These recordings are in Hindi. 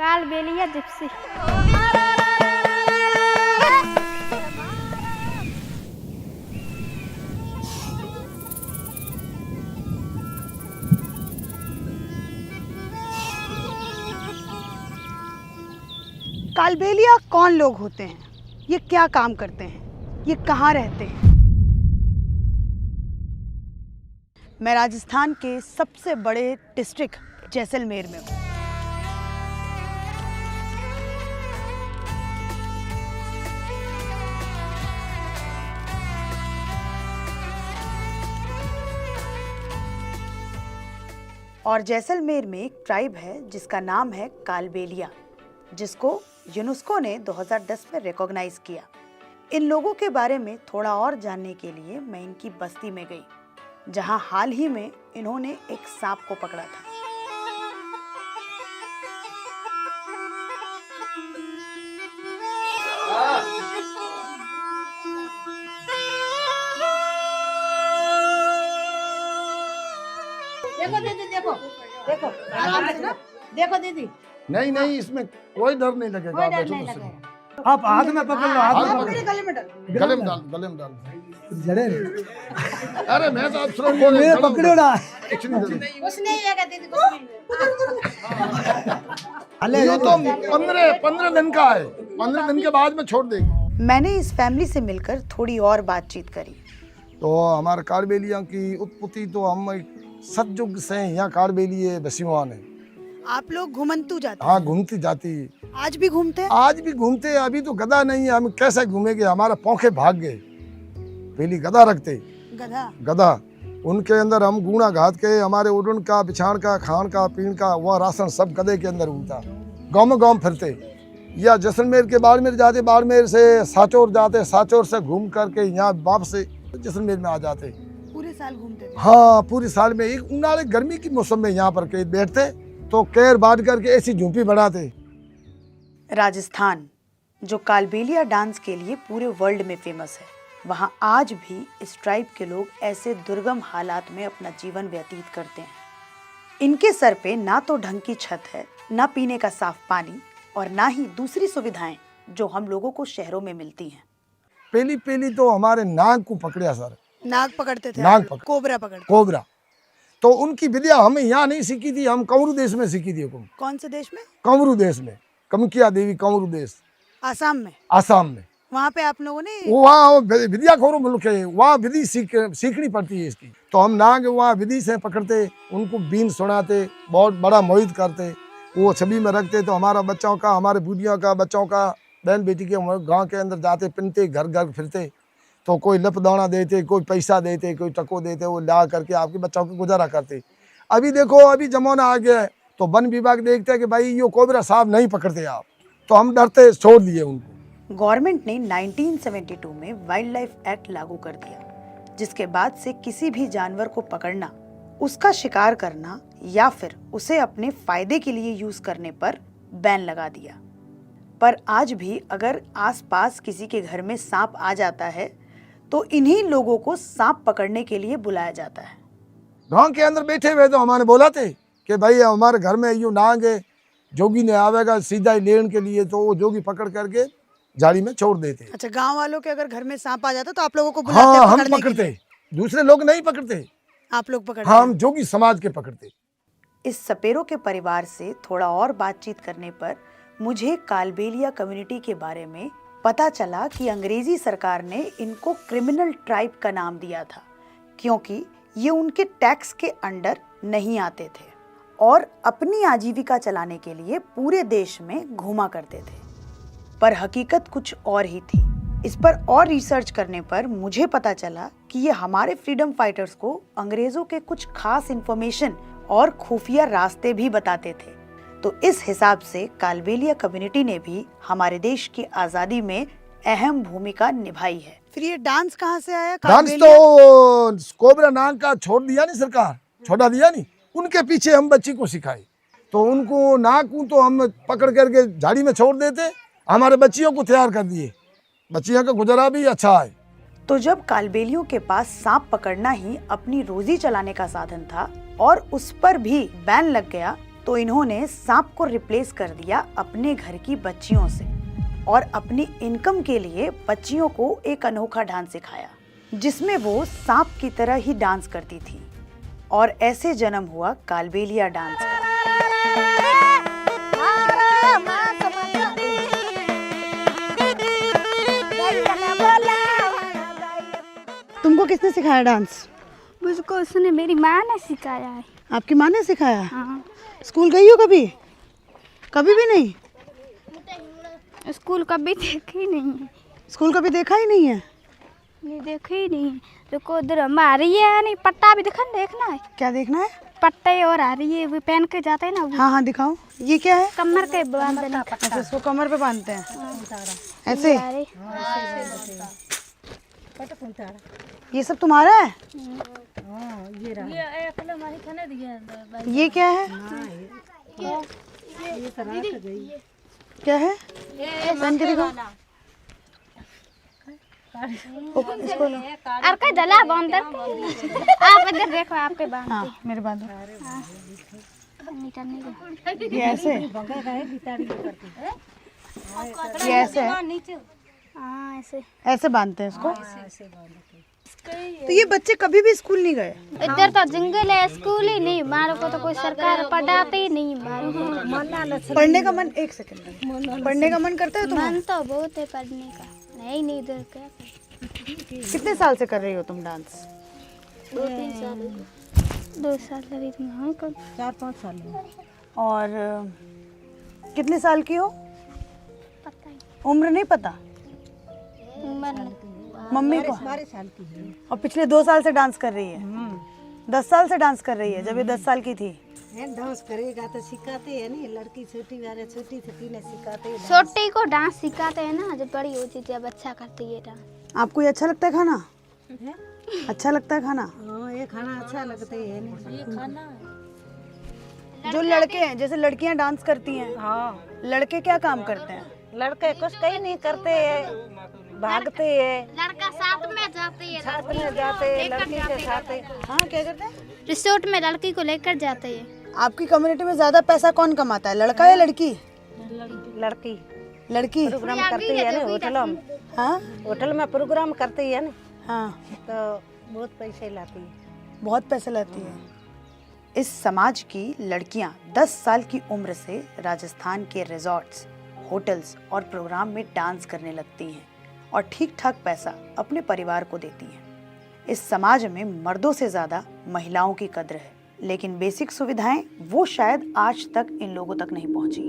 कालबेलिया जिप्सी। कालबेलिया कौन लोग होते हैं, ये क्या काम करते हैं, ये कहाँ रहते हैं? मैं राजस्थान के सबसे बड़े डिस्ट्रिक्ट जैसलमेर में हूँ। और जैसलमेर में एक ट्राइब है जिसका नाम है कालबेलिया, जिसको यूनेस्को ने 2010 में रिकॉग्नाइज किया। इन लोगों के बारे में थोड़ा और जानने के लिए मैं इनकी बस्ती में गई, जहां हाल ही में इन्होंने एक सांप को पकड़ा था। देखो दीदी, देखो देखो आराम से ना, देखो दीदी। नहीं नहीं, इसमें कोई डर नहीं लगेगा। कोई डर बैठो नहीं तो सही। लगेगा। आप हाथ में पकड़ लो, हाथ हाँ, में हाँ, पकड़। गले में डाल। गले में डाल, गले में डाल। जड़े अरे मैं तो अब सुन मेरे पकड़ो ना। कुछ नहीं दे। कुछ नहीं है दीदी, कुछ नहीं। अले ये तो 15 दिन का है, 15 दिन के बाद में छोड़ देगी। मैंने इस फैमिली से मिलकर थोड़ी और बातचीत करी। तो हमारे कालबेलिया की उत्पत्ति तो हम सतयुग से यहाँ कालबेलिए बसीवान है। आप लोग घुमंतू जाते हाँ, घूमती जाती। हैं? आज भी घूमते हैं? आज भी घूमते हैं। अभी तो गधा नहीं है, हम कैसे घूमेंगे, हमारा पौखे भाग गए। पहली गधा रखते, गधा। गधा उनके अंदर हम गुणा घात के हमारे उड़न का, बिछाण का, खान का, पीण का, वह राशन सब गधे के अंदर होता। गाँव में गाँव फिरते, या जैसलमेर के बाड़मेर जाते, बाड़मेर से साचौर जाते, साचौर से घूम करके यहाँ वापस जैसलमेर में आ जाते। पूरे साल घूमते थे? हाँ, पूरी साल में एक उन्हाळे गर्मी की मौसम में यहाँ पर के बैठते तो केर बांध करके ऐसी झूंपी बनाते। राजस्थान, जो कालबेलिया डांस के लिए पूरे वर्ल्ड में फेमस है, वहाँ आज भी इस ट्राइब के लोग ऐसे दुर्गम हालात में अपना जीवन व्यतीत करते हैं। इनके सर पे ना तो ढंग की छत है, ना पीने का साफ पानी, और ना ही दूसरी सुविधाएं जो हम लोगों को शहरों में मिलती हैं। पहली तो हमारे नाग को पकड़िया सर। नाग पकड़ते थे? नाग पकड़, कोबरा पकड़ते? कोबरा। तो उनकी विद्या हमें यहाँ नहीं सीखी थी, हम कंवरू देश में सीखी थी। कौन से देश में? कंवरू देश में, कमकिया देवी कंवरू देश, आसाम में। आसाम में। वहाँ पे आप लोगों ने? वहाँ विद्या खोरो मुल्क है, वहाँ विधि सीखनी पड़ती है इसकी। तो हम नाग वहाँ विधि से पकड़ते, उनको बीन सुनाते, बहुत बड़ा मोहित करते, वो छवि में रखते। तो हमारा बच्चों का, हमारे बूढ़ियों का, बच्चों का, बहन बेटी के गांव के अंदर जाते, पिनते, घर घर फिरते। तो कोई लप दाना देते, कोई पैसा देते, कोई टको देते, वो ला करके आपके बच्चों को गुजारा करते। अभी देखो, अभी जमाना आ गया है तो वन विभाग देखते हैं कि भाई ये कोबरा साहब नहीं पकड़ते आप, तो हम डरते छोड़ दिए उनको। गवर्नमेंट ने 1972 में वाइल्ड लाइफ एक्ट लागू कर दिया, जिसके बाद से किसी भी जानवर को पकड़ना, उसका शिकार करना या फिर उसे अपने फायदे के लिए यूज करने पर बैन लगा दिया। पर आज भी अगर आसपास किसी के घर में सांप आ जाता है तो इन्हीं लोगों को सांप पकड़ने के लिए बुलाया जाता है। गांव के अंदर बैठे हुए तो हमारे बोला थे कि भाई हमारे घर में यूँ नाग है, जोगी ने आवेगा सीधा ही लेने के लिए, तो वो जोगी पकड़ करके जाली में छोड़ देते। अच्छा, गांव वालों के अगर घर में सांप आ जाता तो आप लोगों को बुलाते? हाँ, हम पकड़ने के पकड़ते, लिए? दूसरे लोग नहीं पकड़ते, आप लोग पकड़ते? हाँ, हम जोगी समाज के पकड़ते। इस सपेरों के परिवार से थोड़ा और बातचीत करने पर मुझे कालबेलिया कम्युनिटी के बारे में पता चला कि अंग्रेजी सरकार ने इनको क्रिमिनल ट्राइब का नाम दिया था, क्योंकि ये उनके टैक्स के अंडर नहीं आते थे और अपनी आजीविका चलाने के लिए पूरे देश में घूमा करते थे। पर हकीकत कुछ और ही थी। इस पर और रिसर्च करने पर मुझे पता चला कि ये हमारे फ्रीडम फाइटर्स को अंग्रेजों के कुछ खास इंफॉर्मेशन और खुफिया रास्ते भी बताते थे। तो इस हिसाब से कालबेलिया कम्युनिटी ने भी हमारे देश की आजादी में अहम भूमिका निभाई है। फिर ये डांस कहाँ से आया? डांस तो कोबरा नाग का छोड़ दिया नहीं सरकार, छोड़ा दिया नहीं, उनके पीछे हम बच्ची को सिखाए। तो उनको नाग को तो हम पकड़ करके झाड़ी में छोड़ देते, हमारे बच्चियों को तैयार कर दिए, बच्चियों का गुजारा भी अच्छा है। तो जब कालबेलियों के पास सांप पकड़ना ही अपनी रोजी चलाने का साधन था और उस पर भी बैन लग गया, तो इन्होंने सांप को रिप्लेस कर दिया अपने घर की बच्चियों से और अपनी इनकम के लिए बच्चियों को एक अनोखा डांस सिखाया जिसमें वो सांप की तरह ही डांस करती थी और ऐसे जन्म हुआ कालबेलिया डांस का। तुमको किसने सिखाया डांस? मुझको उसने मेरी माँ ने सिखाया है। आपकी माँ ने सिखाया? हाँ। स्कूल गई हो कभी? कभी भी नहीं? स्कूल कभी देखी नहीं है। स्कूल कभी देखा ही नहीं है? नहीं देखी ही नहीं है। देखो उधर हमारी है नहीं पट्टा भी देखना है। क्या देखना है? पट्टे और आ रही है वो पहन के जाते हैं ना वो। हाँ हाँ दिखाओ। ये क्या है? कमर के बांधने का। अच्छा, इसको कमर पे बांधते हैं ऐसे? ये सब तुम्हारा है? ये क्या है? क्या है? पहन के दिखाओ। इसको लो। आपका जला बांध आप इधर देखो आपके बांध। हाँ मेरे बांधो। ये ऐसे? ये ऐसे है? हाँ ऐसे ऐसे बांधते हैं इसको? तो ये बच्चे कभी भी स्कूल नहीं गए? इधर तो जंगल है स्कूल ही नहीं हमारे को तो कोई सरकार पढ़ाते ही नहीं हमारे को। पढ़ने का मन, एक सेकंड, पढ़ने का मन करता है तुम्हें? मन तो बहुत है पढ़ने का। नहीं इधर क्या कितने साल से कर रही हो तुम डांस? 2-3 साल 2 साल लगी थी। हाँ 4-5 साल। और कितने साल की हो? पता ही उम्र नहीं पता? उम्र मम्मी को? 12 साल की है। और पिछले 2 साल से डांस कर रही है? 10 साल से डांस कर रही है जब ये 10 साल की थी? डांस करेगा तो सिखाते हैं नहीं, लड़की छोटी वाले छोटी छोटी ने सिखाते हैं। छोटी को डांस सिखाते हैं ना, जब बड़ी होती है जब अच्छा करती है डांस। आपको ये अच्छा लगता है खाना? अच्छा लगता है खाना? हाँ ये खाना अच्छा लगता है नहीं। जो लड़के हैं, जैसे लड़कियां डांस करती हैं, हाँ लड़के क्या काम करते हैं? लड़के कुछ कहीं नहीं करते हैं, भागते हैं, लड़का साथ में जाते हैं, साथ में जाते हैं, लड़की के साथ। हाँ क्या करते हैं? रिसोर्ट में लड़की को लेकर जाते हैं। आपकी कम्युनिटी में ज्यादा पैसा कौन कमाता है, लड़का या लड़की? लड़की लड़की। प्रोग्राम करती है ना होटलों में। हाँ होटल में प्रोग्राम करती है ना हाँ तो बहुत पैसे लाती है। बहुत पैसे लाती है। इस समाज की लड़कियां 10 साल की उम्र से राजस्थान के रिजॉर्ट्स, होटल्स और प्रोग्राम में डांस करने लगती हैं और ठीक ठाक पैसा अपने परिवार को देती हैं। इस समाज में मर्दों से ज़्यादा महिलाओं की कद्र है, लेकिन बेसिक सुविधाएं वो शायद आज तक इन लोगों तक नहीं पहुंची।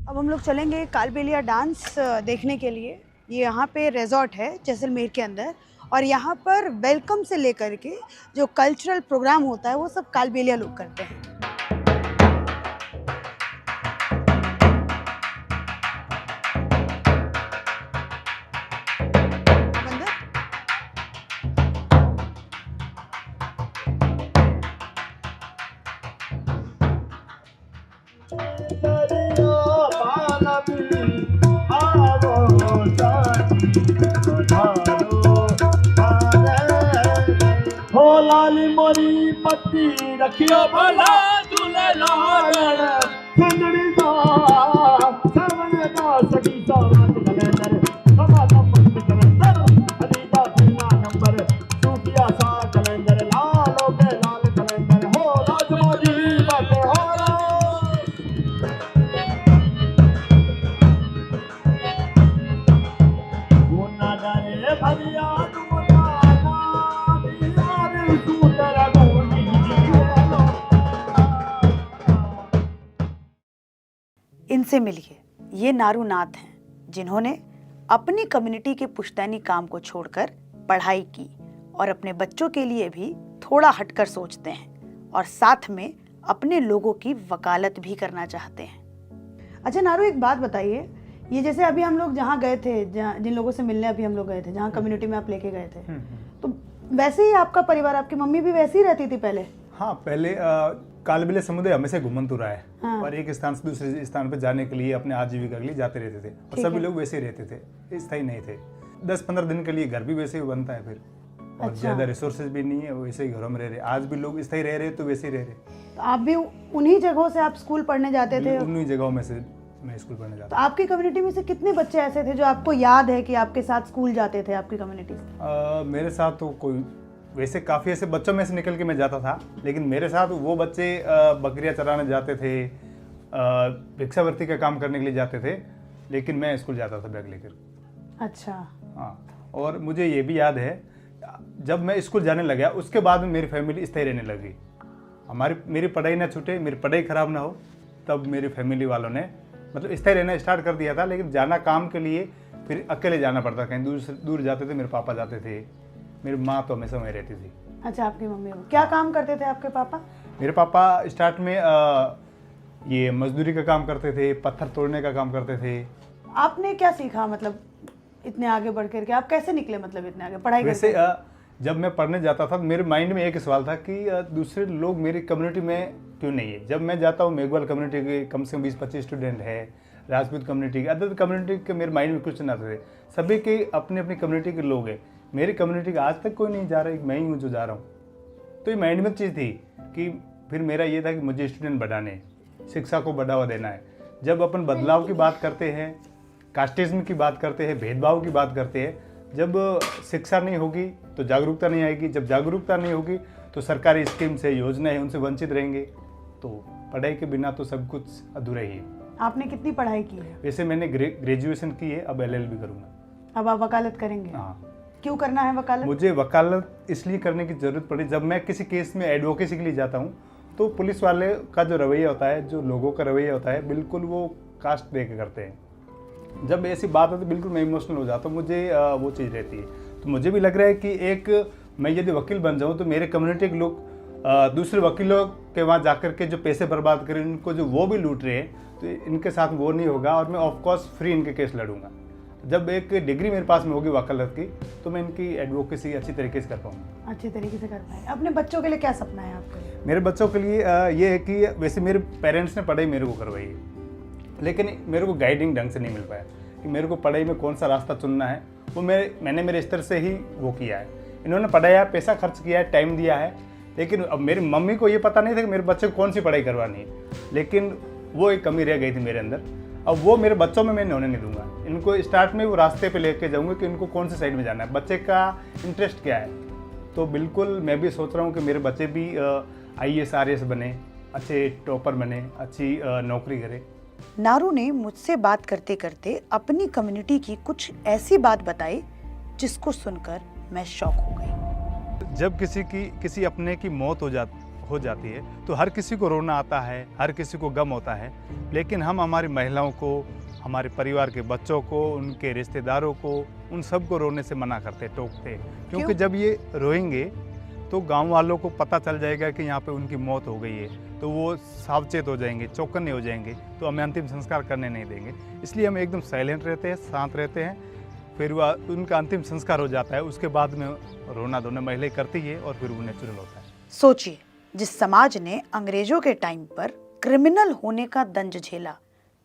अब हम लोग चलेंगे कालबेलिया डांस देखने के लिए। ये यहाँ पे रिजॉर्ट है जैसलमेर के अंदर और यहाँ पर वेलकम से लेकर के जो कल्चरल प्रोग्राम होता है वो सब कालबेलिया लोग करते हैं। हो लाली मोरी पत्ती रखियो भला झूले लाल सुंदरी दा सावन दा सखी सावन कलेंदर समाता मस्त कलेंदर अनीता पीना नंबर सूफिया सा कलेंदर लालो के लाल कलेंदर हो लाज मोरी बात हो मुन्ना डरे भरिया इनसे मिलिए, ये नारूनाथ हैं जिन्होंने अपनी कम्युनिटी के पुश्तैनी काम को छोड़कर पढ़ाई की और अपने बच्चों के लिए भी थोड़ा हटकर सोचते हैं और साथ में अपने लोगों की वकालत भी करना चाहते हैं। अच्छा नारू, एक बात बताइए, ये जैसे अभी हम लोग जहाँ गए थे, जिन लोगों से मिलने अभी हम लोग गए थे, जहाँ कम्युनिटी में आप लेके गए थे, तो वैसे ही आपका परिवार, आपकी मम्मी भी वैसे ही रहती थी पहले? हाँ, पहले कालबेलिया समुदाय हमेशा घूमन तो रहा है। हाँ। और एक स्थान से दूसरे स्थान पर जाने के लिए अपने आजीविका के लिए जाते रहते थे और सभी लोग वैसे ही रहते थे, स्थायी नहीं थे। 10-15 दिन के लिए घर भी वैसे ही बनता है फिर। और ज़्यादा रिसोर्सेज भी नहीं है, वैसे ही घरों में रह रहे। आज भी लोग स्थायी रह रहे तो वैसे ही रह रहे। तो आप भी उन्हीं जगहों से आप स्कूल पढ़ने जाते थे? उन्हीं जगहों में से मैं स्कूल पढ़ने तो जाता। आपकी कम्युनिटी में से कितने बच्चे ऐसे थे जो आपको याद है कि आपके साथ स्कूल जाते थे आपकी कम्युनिटी से? मेरे साथ तो कोई वैसे काफ़ी ऐसे बच्चों में से निकल के मैं जाता था, लेकिन मेरे साथ वो बच्चे बकरियां चराने जाते थे, भिक्षावृत्ति का काम करने के लिए जाते थे, लेकिन मैं स्कूल जाता था बैग लेकर। अच्छा। हाँ, और मुझे ये भी याद है जब मैं स्कूल जाने लगा उसके बाद में मेरी फैमिली स्थायी रहने लगी। मेरी पढ़ाई ना छूटे, मेरी पढ़ाई ख़राब ना हो, तब मेरी फैमिली वालों ने मतलब स्थायी रहना स्टार्ट कर दिया था। लेकिन जाना काम के लिए फिर अकेले जाना पड़ता, कहीं दूर जाते थे। मेरे पापा जाते थे, मेरी माँ तो हमेशा वहीं रहती थी। अच्छा, आपकी मम्मी क्या काम करते थे आपके पापा? मेरे पापा स्टार्ट में ये मजदूरी का काम करते थे, पत्थर तोड़ने का काम करते थे। आपने क्या सीखा मतलब इतने आगे बढ़ करके? आप कैसे निकले मतलब इतने आगे पढ़ाई वैसे करके? जब मैं पढ़ने जाता था मेरे माइंड में एक सवाल था कि दूसरे लोग मेरी कम्युनिटी में क्यों नहीं है। जब मैं जाता हूँ मेघवाल कम्युनिटी के कम से कम 20-25 स्टूडेंट है, राजपूत कम्युनिटी के, अदर कम्युनिटी के मेरे माइंड में क्वेश्चन आते थे। सभी के अपनी अपनी कम्युनिटी के लोग हैं, मेरी कम्युनिटी का आज तक कोई नहीं जा रहा, मैं ही हूँ जो जा रहा हूँ। तो ये माइंड में चीज़ थी कि फिर मेरा ये था कि मुझे स्टूडेंट बढ़ाने, शिक्षा को बढ़ावा देना है। जब अपन बदलाव की बात करते हैं, कास्टिज्म की बात करते हैं, भेदभाव की बात करते हैं, जब शिक्षा नहीं होगी तो जागरूकता नहीं आएगी, जब जागरूकता नहीं होगी तो सरकारी स्कीम से योजना है उनसे वंचित रहेंगे। तो पढ़ाई के बिना तो सब कुछ अधूरा ही है। आपने कितनी पढ़ाई की है? वैसे मैंने ग्रेजुएशन की है, अब LLB करूँगा। अब आप वकालत करेंगे? हाँ। क्यों करना है वकालत? मुझे वकालत इसलिए करने की ज़रूरत पड़ी, जब मैं किसी केस में एडवोकेसी के लिए जाता हूँ तो पुलिस वाले का जो रवैया होता है, जो लोगों का रवैया होता है, बिल्कुल वो कास्ट दे के करते हैं। जब ऐसी बात होती है बिल्कुल मैं इमोशनल हो जाता हूँ, मुझे वो चीज़ रहती है। तो मुझे भी लग रहा है कि एक मैं यदि वकील बन जाऊँ तो मेरे कम्युनिटी के लोग दूसरे वकीलों के वहाँ जाकर के जो पैसे बर्बाद करें, उनको जो वो भी लूट रहे हैं, तो इनके साथ वो नहीं होगा और मैं ऑफकोर्स फ्री इनके केस लड़ूंगा। जब एक डिग्री मेरे पास में होगी वकालत की तो मैं इनकी एडवोकेसी अच्छी तरीके से कर पाऊँगा। अच्छी तरीके से कर पाए। अपने बच्चों के लिए क्या सपना है आपका? मेरे बच्चों के लिए ये है कि वैसे मेरे पेरेंट्स ने पढ़ाई मेरे को करवाई है, लेकिन मेरे को गाइडिंग ढंग से नहीं मिल पाया कि मेरे को पढ़ाई में कौन सा रास्ता चुनना है। वो मैंने मेरे स्तर से ही वो किया है। इन्होंने पढ़ाया, पैसा खर्च किया है, टाइम दिया है, लेकिन अब मेरी मम्मी को ये पता नहीं था कि मेरे बच्चे को कौन सी पढ़ाई करवानी है। लेकिन वो एक कमी रह गई थी मेरे अंदर। अब वो मेरे बच्चों में मैं होने नहीं दूंगा। इनको स्टार्ट में वो रास्ते पे लेके जाऊंगा कि इनको कौन सी साइड में जाना है, बच्चे का इंटरेस्ट क्या है। तो बिल्कुल मैं भी सोच रहा हूँ कि मेरे बच्चे भी IAS RAS बने, अच्छे टॉपर बने, अच्छी नौकरी करें। नारू ने मुझसे बात करते करते अपनी कम्युनिटी की कुछ ऐसी बात बताई जिसको सुनकर मैं शॉक हो गई। जब किसी अपने की मौत हो जाती है तो हर किसी को रोना आता है, हर किसी को गम होता है, लेकिन हम हमारी महिलाओं को, हमारे परिवार के बच्चों को, उनके रिश्तेदारों को, उन सब को रोने से मना करते, टोकते। क्योंकि जब ये रोएंगे तो गांव वालों को पता चल जाएगा कि यहाँ पे उनकी मौत हो गई है, तो वो सावचेत हो जाएंगे, चौकन्ने हो जाएंगे, तो हमें अंतिम संस्कार करने नहीं देंगे। इसलिए हम एकदम साइलेंट रहते हैं, शांत रहते हैं। फिर वह उनका अंतिम संस्कार हो जाता है, उसके बाद में रोना धोना महिलाएं करती है और फिर वो नेचुरल होता है। सोचिए, जिस समाज ने अंग्रेजों के टाइम पर क्रिमिनल होने का दंड झेला,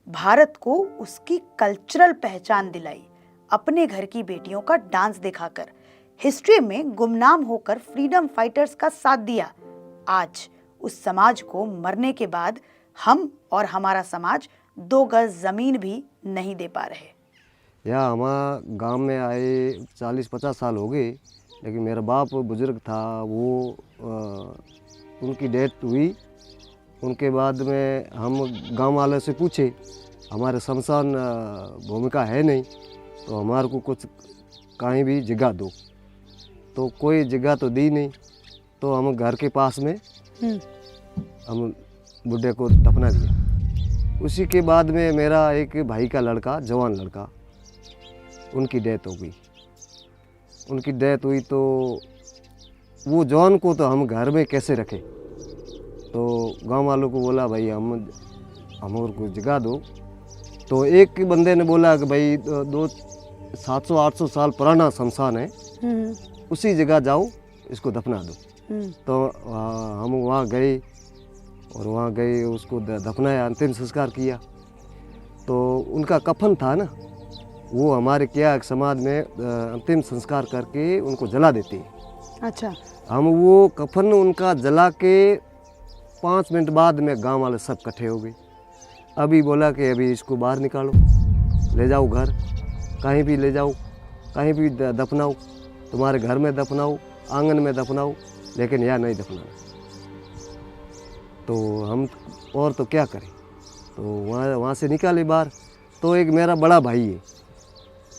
भारत को उसकी कल्चरल पहचान दिलाई, अपने घर की बेटियों का डांस दिखाकर हिस्ट्री में गुमनाम होकर फ्रीडम फाइटर्स का साथ दिया, आज उस समाज को मरने के बाद हम और हमारा समाज 2 गज जमीन भी नहीं दे पा रहे। यहाँ हमारा गांव में आए 40-50 साल हो गए, लेकिन मेरा बाप बुजुर्ग था, वो उनकी डेथ हुई। उनके बाद में हम गांव वालों से पूछे, हमारे शमशान भूमिका है नहीं, तो हमारे को कुछ कहीं भी जगह दो, तो कोई जगह तो दी नहीं। तो हम घर के पास में हम बुढ़े को दफना दिया। उसी के बाद में मेरा एक भाई का लड़का, जवान लड़का, उनकी डेथ हो गई। उनकी डेथ हुई तो वो जवान को तो हम घर में कैसे रखें, तो गांव वालों को बोला भाई हम को जगह दो। तो एक बंदे ने बोला कि भाई 700-800 साल पुराना शमशान है, उसी जगह जाओ, इसको दफना दो। तो हम वहाँ गए और वहाँ गए, उसको दफनाया, अंतिम संस्कार किया। तो उनका कफन था ना, वो हमारे क्या समाज में अंतिम संस्कार करके उनको जला देते हैं। अच्छा। हम वो कफन उनका जला के 5 मिनट बाद में गांव वाले सब इकट्ठे हो गए। अभी बोला कि अभी इसको बाहर निकालो, ले जाओ घर, कहीं भी ले जाओ, कहीं भी दफनाओ, तुम्हारे घर में दफनाओ, आंगन में दफनाओ, लेकिन यह नहीं दफनाना। तो हम और तो क्या करें, तो वहाँ से निकाले बाहर। तो एक मेरा बड़ा भाई है,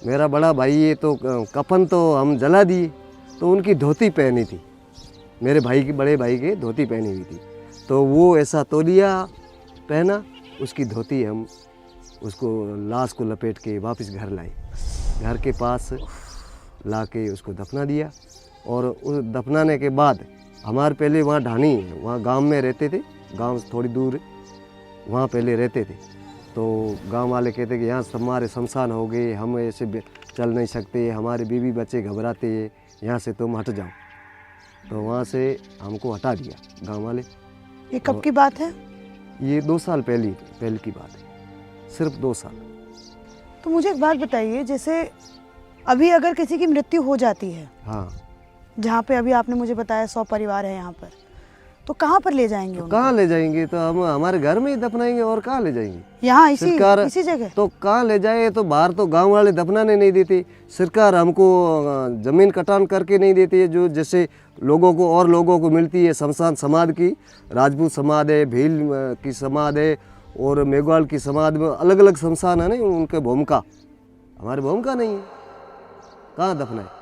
मेरा बड़ा भाई है, तो कफन तो हम जला दिए, तो उनकी धोती पहनी थी, मेरे भाई की, बड़े भाई के धोती पहनी हुई थी, तो वो ऐसा तौलिया पहना, उसकी धोती हम उसको लाश को लपेट के वापस घर लाए, घर के पास ला के उसको दफना दिया। और उस दफनाने के बाद हमारे पहले वहाँ ढानी है, वहाँ गांव में रहते थे, गांव से थोड़ी दूर वहाँ पहले रहते थे। तो गांव वाले कहते कि यहाँ हमारे शमशान हो गए, हम ऐसे चल नहीं सकते, हमारे बीवी बच्चे घबराते हैं, यहाँ से तुम हट जाओ। तो वहाँ से हमको हटा दिया गांव वाले। ये कब की बात है? ये 2 साल पहले की बात है, सिर्फ 2 साल। तो मुझे एक बात बताइए, जैसे अभी अगर किसी की मृत्यु हो जाती है, हाँ, जहाँ पे अभी आपने मुझे बताया 100 परिवार है यहाँ पर, तो कहाँ पर ले जाएंगे उनको? कहाँ ले जाएंगे, तो हम हमारे घर में ही दफनाएंगे, और कहाँ ले जाएंगे? यहाँ इसी सरकार जगह? तो कहाँ ले जाए, तो बाहर तो गांव वाले दफनाने नहीं देते, सरकार हमको जमीन कटान करके नहीं देती है, जो जैसे लोगों को और लोगों को मिलती है। शमशान समाज की, राजपूत समाज है, भील की समाज है, और मेघवाल की समाज में अलग अलग शमशान है, नहीं उनके भूमिका, हमारी भूमिका नहीं है, कहाँ दफनाए।